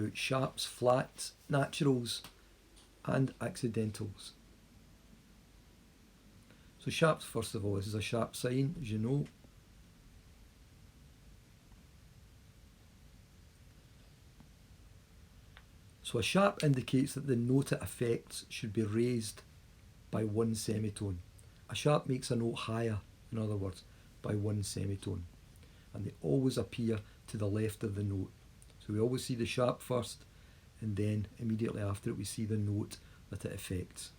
about sharps, flats, naturals and accidentals. So sharps, first of all, this is a sharp sign, as you know. So a sharp indicates that the note it affects should be raised by one semitone. A sharp makes a note higher, in other words, by one semitone. And they always appear to the left of the note. So we always see the sharp first, and then immediately after it we see the note that it affects.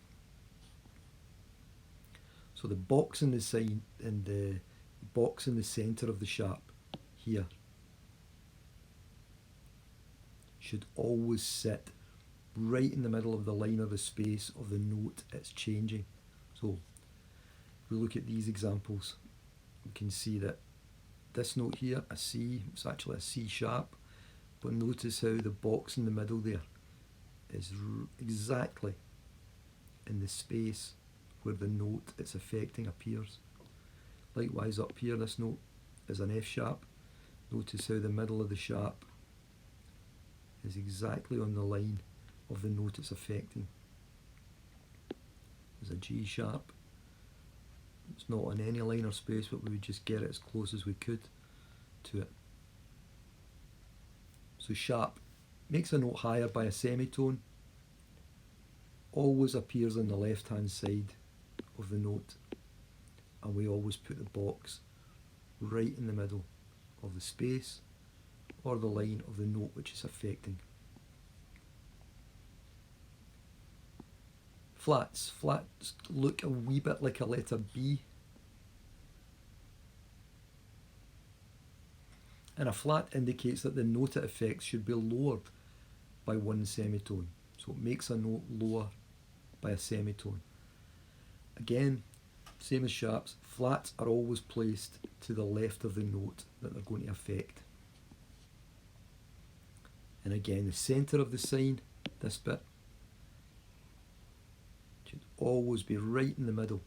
So the box in the sign, and the box in the centre of the sharp here should always sit right in the middle of the line or the space of the note it's changing. So if we look at these examples, we can see that this note here, a C, it's actually a C sharp, but notice how the box in the middle there is exactly in the space where the note it's affecting appears. Likewise up here, this note is an F sharp. Notice how the middle of the sharp is exactly on the line of the note it's affecting. There's a G sharp. It's not on any line or space, but we would just get it as close as we could to it. So sharp makes a note higher by a semitone, always appears on the left hand side of the note, and we always put the box right in the middle of the space or the line of the note which is affecting. Flats. Flats look a wee bit like a letter B. And a flat indicates that the note it affects should be lowered by one semitone. So it makes a note lower by a semitone. Again, same as sharps, flats are always placed to the left of the note that they're going to affect. And again, the centre of the sign, this bit, should always be right in the middle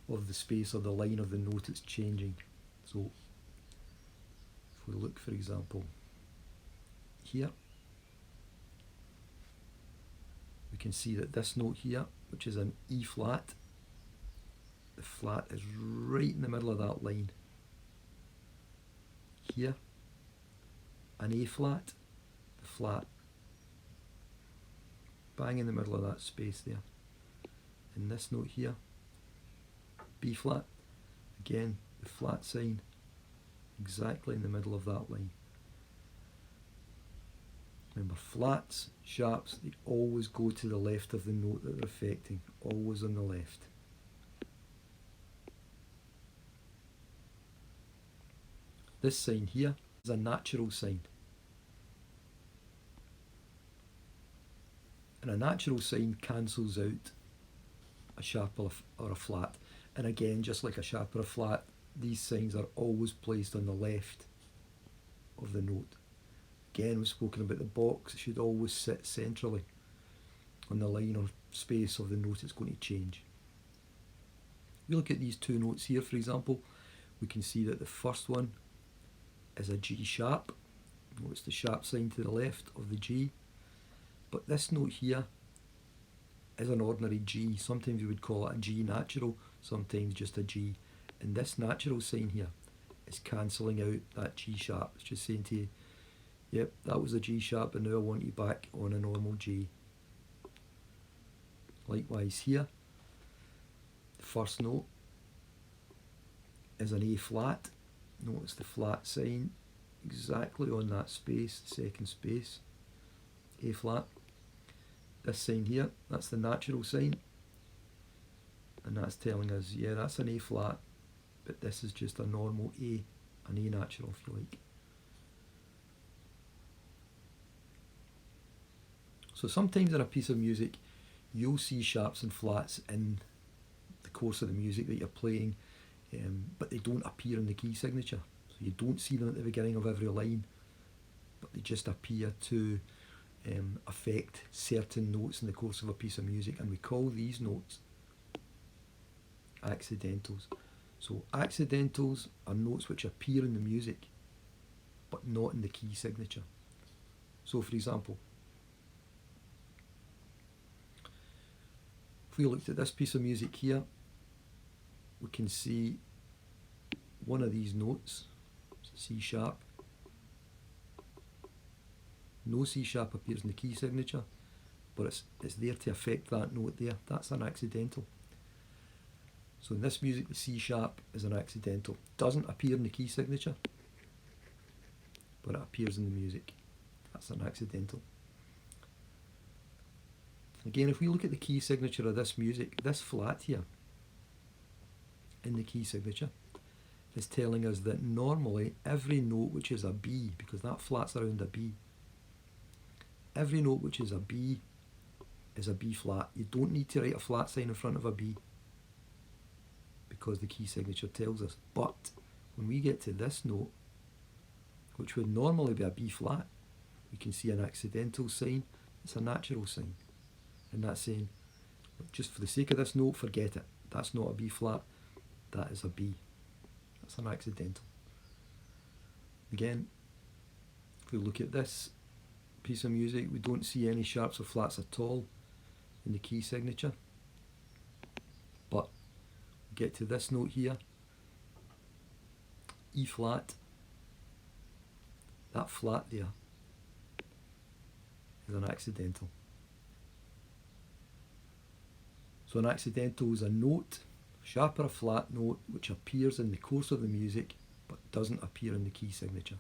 of the space or the line of the note it's changing. So if we look, for example, here, we can see that this note here, which is an E flat, the flat is right in the middle of that line. Here, an A flat, the flat bang in the middle of that space there. In this note here, B flat, again the flat sign exactly in the middle of that line. Remember, flats, sharps, they always go to the left of the note that they're affecting, always on the left. This sign here is a natural sign. And a natural sign cancels out a sharp or a flat. And again, just like a sharp or a flat, these signs are always placed on the left of the note. Again, we've spoken about the box. It should always sit centrally on the line or space of the note it's going to change. If we look at these two notes here, for example, we can see that the first one is a G sharp. Notice the sharp sign to the left of the G. But this note here is an ordinary G. Sometimes we would call it a G natural, sometimes just a G. And this natural sign here is cancelling out that G sharp. It's just saying to you, yep, that was a G sharp, and now I want you back on a normal G. Likewise here, the first note is an A flat. Notice the flat sign exactly on that space, the second space, A flat. This sign here, that's the natural sign, and that's telling us, yeah, that's an A flat, but this is just a normal A, an A natural if you like. So sometimes in a piece of music, you'll see sharps and flats in the course of the music that you're playing, but they don't appear in the key signature. So you don't see them at the beginning of every line, but they just appear to affect certain notes in the course of a piece of music, and we call these notes accidentals. So accidentals are notes which appear in the music, but not in the key signature. So if we look at these two notes here, for example, we can see that the first one is a G sharp. Notice the sharp sign to the left of the G. But this note here is an A flat. Notice the sharp sign to the left of the G. And this note here, an A flat, the flat bang in the middle of that space there. In this note here, B flat, again the flat sign exactly in the middle of that line. Here, an A flat, the flat bang in the middle of that space there. So for example, if we looked at this piece of music here, we can see one of these notes, C sharp. No C sharp appears in the key signature, but it's there to affect that note there. That's an accidental. So in this music, the C sharp is an accidental. Doesn't appear in the key signature, but it appears in the music. That's an accidental. Again, if we look at the key signature of this music, this flat here in the key signature is telling us that normally every note which is a B, because that flat's around a B, every note which is a B flat. You don't need to write a flat sign in front of a B because the key signature tells us. But when we get to this note, which would normally be a B flat, we can see an accidental sign. It's a natural sign. And that's saying, just for the sake of this note, forget it. That's not a B flat. That is a B. That's an accidental. Again, if we look at this piece of music, we don't see any sharps or flats at all in the key signature. But we get to this note here, E flat. That flat there is an accidental. So an accidental is a note, sharp or a flat note, which appears in the course of the music but doesn't appear in the key signature.